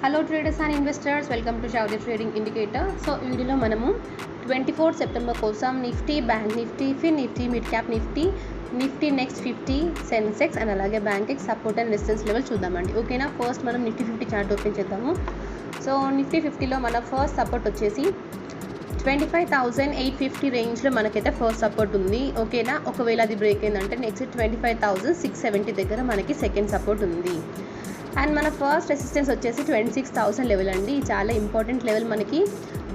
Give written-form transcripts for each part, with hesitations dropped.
Hello traders and investors, welcome to షావ్ది trading indicator. So ఈ వీడియోలో మనము 24 సెప్టెంబర్ కోసం Nifty, bank Nifty, fin Nifty, midcap Nifty, Nifty next 50, Sensex and అలాగే Bankex support and resistance level చూద్దామండి. ఓకేనా, first మనం Nifty 50 chart open చేద్దాము. సో నిఫ్టీ 50లో మన ఫస్ట్ సపోర్ట్ వచ్చేసి 25,850 రేంజ్లో మనకైతే ఫస్ట్ సపోర్ట్ ఉంది. ఓకేనా, ఒకవేళ అది బ్రేక్ అయిందంటే నెక్స్ట్ 25,670 దగ్గర మనకి సెకండ్ సపోర్ట్ ఉంది. అండ్ మన ఫస్ట్ రెసిస్టెన్స్ వచ్చేసి 26,000 లెవెల్ అండి. చాలా ఇంపార్టెంట్ లెవెల్ మనకి.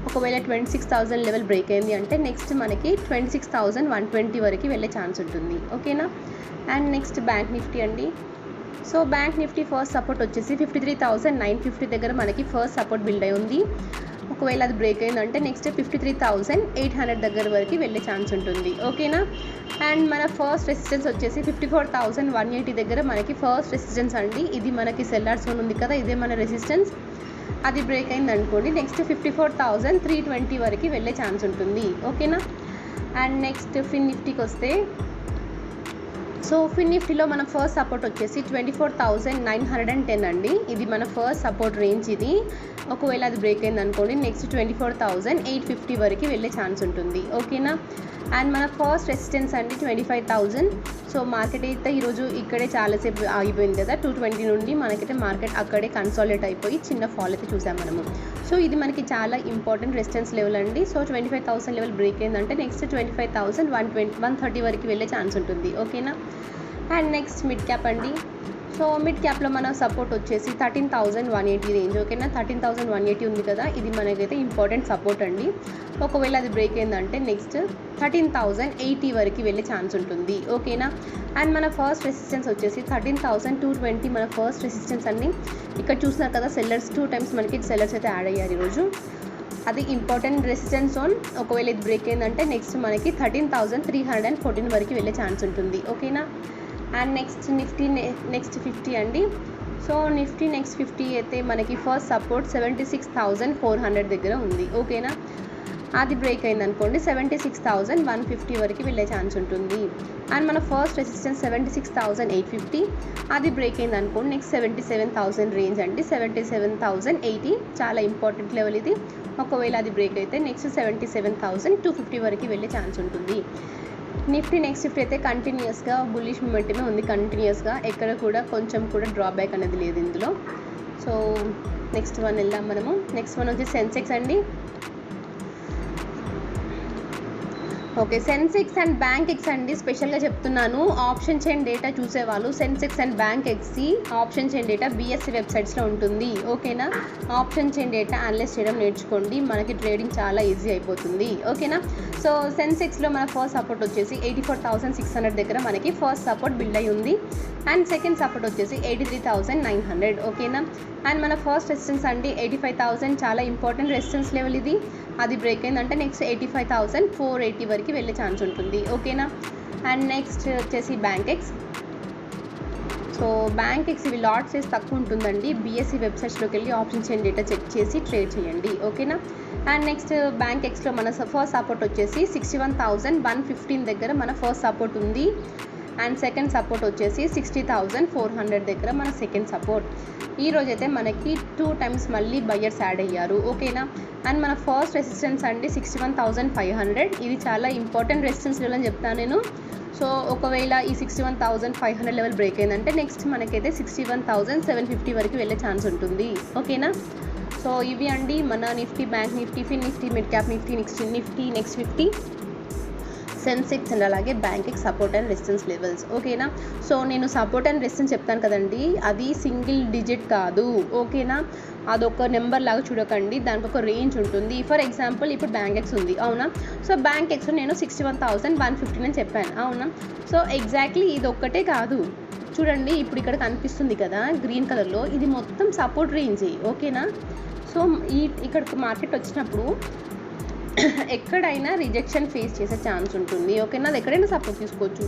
ఒకవేళ 26,000 లెవెల్ బ్రేక్ అయింది అంటే నెక్స్ట్ మనకి 26,120 వరకు వెళ్ళే ఛాన్స్ ఉంటుంది. ఓకేనా, అండ్ నెక్స్ట్ బ్యాంక్ నిఫ్టీ అండి. So bank Nifty first support వచ్చేసి 53,950 దగ్గర మనకి ఫస్ట్ సపోర్ట్ బిల్డ్ అయి ఉంది. ఒకవేళ అది బ్రేక్ అయిందంటే నెక్స్ట్ 53,800 దగ్గర వరకు వెళ్ళే ఛాన్స్ ఉంటుంది. ఓకేనా, అండ్ మన ఫస్ట్ రెసిస్టెన్స్ వచ్చేసి 54,180 దగ్గర మనకి ఫస్ట్ రెసిస్టెన్స్ అండి. ఇది మనకి సెల్లార్ జోన్ ఉంది కదా, ఇదే మన రెసిస్టెన్స్. అది బ్రేక్ అయింది అనుకోండి నెక్స్ట్ 54,320 వరకు వెళ్ళే ఛాన్స్ ఉంటుంది. ఓకేనా, అండ్ నెక్స్ట్ ఫిన్ నిఫ్టీకి వస్తే, సో ఫిన్ నిఫ్టీలో మన ఫస్ట్ సపోర్ట్ వచ్చేసి 24,910 అండి. ఇది మన ఫస్ట్ సపోర్ట్ రేంజ్ ఇది. ఒకవేళ అది బ్రేక్ అయింది అనుకోండి నెక్స్ట్ 24,850 వరకు వెళ్ళే ఛాన్స్ ఉంటుంది. ఓకేనా, అండ్ మన ఫస్ట్ రెసిస్టెన్స్ అండి 25,000. సో మార్కెట్ అయితే ఈరోజు ఇక్కడే చాలాసేపు ఆగిపోయింది కదా, 220 నుండి మనకైతే మార్కెట్ అక్కడే కన్సాలిడేట్ అయిపోయి చిన్న ఫాల్ అయితే చూసాం మనము. సో ఇది మనకి చాలా ఇంపార్టెంట్ రెసిస్టెన్స్ లెవెల్ అండి. సో 25,000 లెవెల్ బ్రేక్ అయిందంటే నెక్స్ట్ 25,130 వరకు వెళ్ళే ఛాన్స్ ఉంటుంది. ఓకేనా, అండ్ నెక్స్ట్ మిడ్ క్యాప్ అండి. సో మిడ్ క్యాప్లో మన సపోర్ట్ వచ్చేసి 13,180 రేంజ్. ఓకేనా, 13,180 ఉంది కదా, ఇది మనకైతే ఇంపార్టెంట్ సపోర్ట్ అండి. ఒకవేళ అది బ్రేక్ అయిందంటే నెక్స్ట్ 13,080 వరకు వెళ్ళే ఛాన్స్ ఉంటుంది. ఓకేనా, అండ్ మన ఫస్ట్ రెసిస్టెన్స్ వచ్చేసి 13,220 మన ఫస్ట్ రెసిస్టెన్స్ అండి. ఇక్కడ చూస్తున్నారు కదా సెల్లర్స్ 2 టైమ్స్ మనకి సెల్లర్స్ అయితే యాడ్ అయ్యారు ఈరోజు. అది ఇంపార్టెంట్ రెసిస్టెన్స్ జోన్. ఒకవేళ ఇది బ్రేక్ అయిందంటే నెక్స్ట్ మనకి 13,314 వరకు వెళ్ళే ఛాన్స్ ఉంటుంది. ఓకేనా, అండ్ నెక్స్ట్ నిఫ్టీ నెక్స్ట్ 50 అండి. సో నిఫ్టీ నెక్స్ట్ 50 అయితే మనకి ఫస్ట్ సపోర్ట్ 76,400 దగ్గర ఉంది. ఓకేనా, అది బ్రేక్ అయింది అనుకోండి 76,150 వరకు వెళ్ళే ఛాన్స్ ఉంటుంది. అండ్ మన ఫస్ట్ రెసిస్టెన్స్ 76,850. అది బ్రేక్ అయింది అనుకోండి నెక్స్ట్ 77,000 రేంజ్ అండి. 77,080 చాలా ఇంపార్టెంట్ లెవెల్ ఇది. ఒకవేళ అది బ్రేక్ అయితే నెక్స్ట్ 77,250 వరకు వెళ్ళే ఛాన్స్ ఉంటుంది. నిఫ్టీ నెక్స్ట్ 50 అయితే కంటిన్యూస్గా బుల్లిష్ మూమెంటమే ఉంది. కంటిన్యూస్గా ఎక్కడ కూడా కొంచెం కూడా డ్రాబ్యాక్ అనేది లేదు ఇందులో. సో నెక్స్ట్ వన్ వెళ్దాం మనము. నెక్స్ట్ వన్ వచ్చి సెన్సెక్స్ అండి. Okay, Sensex and Bankex అండి. స్పెషల్గా చెప్తున్నాను, ఆప్షన్ చైన్ డేటా చూసేవాళ్ళు సెన్సెక్స్ అండ్ బ్యాంక్ ఎక్స్కి ఆప్షన్ చైన్ డేటా BSE వెబ్సైట్స్లో ఉంటుంది. ఓకేనా, ఆప్షన్ చైన్ డేటా అనలైజ్ చేయడం నేర్చుకోండి, మనకి ట్రేడింగ్ చాలా ఈజీ అయిపోతుంది. ఓకేనా, సో సెన్సెక్స్లో మన ఫస్ట్ సపోర్ట్ వచ్చేసి 84,600 దగ్గర మనకి ఫస్ట్ సపోర్ట్ బిల్డ్ అయి ఉంది. అండ్ సెకండ్ సపోర్ట్ వచ్చేసి 83,900. ఓకేనా, అండ్ మన ఫస్ట్ రెసిస్టెన్స్ అండి 85,000. చాలా ఇంపార్టెంట్ రెసిస్టెన్స్ లెవెల్ ఇది. అది బ్రేక్ అయిందంటే నెక్స్ట్ 85,480 వరకు వెళ్ళే ఛాన్స్ ఉంటుంది. ఓకేనా, అండ్ నెక్స్ట్ వచ్చేసి bank X. So bank X ఇవి లాట్ సైజ్ తక్కువ ఉంటుందండి. BSE వెబ్సైట్స్లోకి వెళ్ళి ఆప్షన్ చైన్ డేటా చెక్ చేసి ట్రేడ్ చేయండి. ఓకేనా, అండ్ నెక్స్ట్ బ్యాంక్ ఎక్స్లో మన ఫస్ట్ సపోర్ట్ వచ్చేసి 61,115 దగ్గర మన ఫస్ట్ సపోర్ట్ ఉంది. అండ్ సెకండ్ సపోర్ట్ వచ్చేసి 60,400 దగ్గర మన సెకండ్ సపోర్ట్. ఈరోజు అయితే మనకి 2 టైమ్స్ మళ్ళీ బయ్యర్స్ యాడ్ అయ్యారు. ఓకేనా, అండ్ మన ఫస్ట్ రెసిస్టెన్స్ అండి 61,500. ఇది చాలా ఇంపార్టెంట్ రెసిస్టెన్స్ లెవెల్ అని చెప్తాను నేను. సో ఒకవేళ ఈ 61,500 లెవెల్ బ్రేక్ అయిందంటే నెక్స్ట్ మనకైతే 61,750 వరకు వెళ్ళే ఛాన్స్ ఉంటుంది. ఓకేనా, సో ఇవి అండి మన Nifty, bank Nifty, fin Nifty, midcap Nifty, Nifty next 50, Sensex and అలాగే Bankex support and resistance levels. ఓకేనా, సో నేను సపోర్ట్ అండ్ రెసిస్టెన్స్ చెప్తాను కదండి, అది సింగిల్ డిజిట్ కాదు. ఓకేనా, అదొక నెంబర్ లాగా చూడకండి, దానికి ఒక రేంజ్ ఉంటుంది. ఫర్ ఎగ్జాంపుల్ ఇప్పుడు బ్యాంక్ ఎక్స్ ఉంది, అవునా. సో బ్యాంక్ ఎక్స్ నేను 61,115 అని చెప్పాను, అవునా. సో ఎగ్జాక్ట్లీ ఇది ఒక్కటే కాదు, చూడండి ఇప్పుడు ఇక్కడ కనిపిస్తుంది కదా గ్రీన్ కలర్లో, ఇది మొత్తం సపోర్ట్ రేంజే. ఓకేనా, సో ఇక్కడ మార్కెట్ వచ్చినప్పుడు ఎక్కడైనా రిజెక్షన్ ఫేస్ చేసే ఛాన్స్ ఉంటుంది. ఓకేనా, అది ఎక్కడైనా సపోర్ట్ తీసుకోవచ్చు.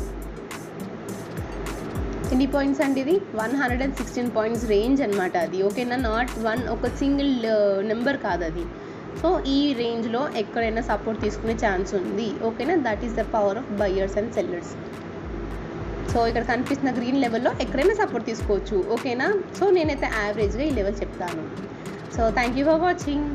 ఎన్ని పాయింట్స్ అండి ఇది? 116 పాయింట్స్ రేంజ్ అనమాట అది. ఓకేనా, నాట్ వన్ ఒక సింగిల్ నెంబర్ కాదు అది. సో ఈ రేంజ్లో ఎక్కడైనా సపోర్ట్ తీసుకునే ఛాన్స్ ఉంది. ఓకేనా, that is the power of buyers and sellers. So ఇక్కడ కనిపిస్తున్న గ్రీన్ లెవెల్లో ఎక్కడైనా సపోర్ట్ తీసుకోవచ్చు. ఓకేనా, సో నేనైతే యావరేజ్గా ఈ లెవెల్ చెప్తాను. So thank you for watching.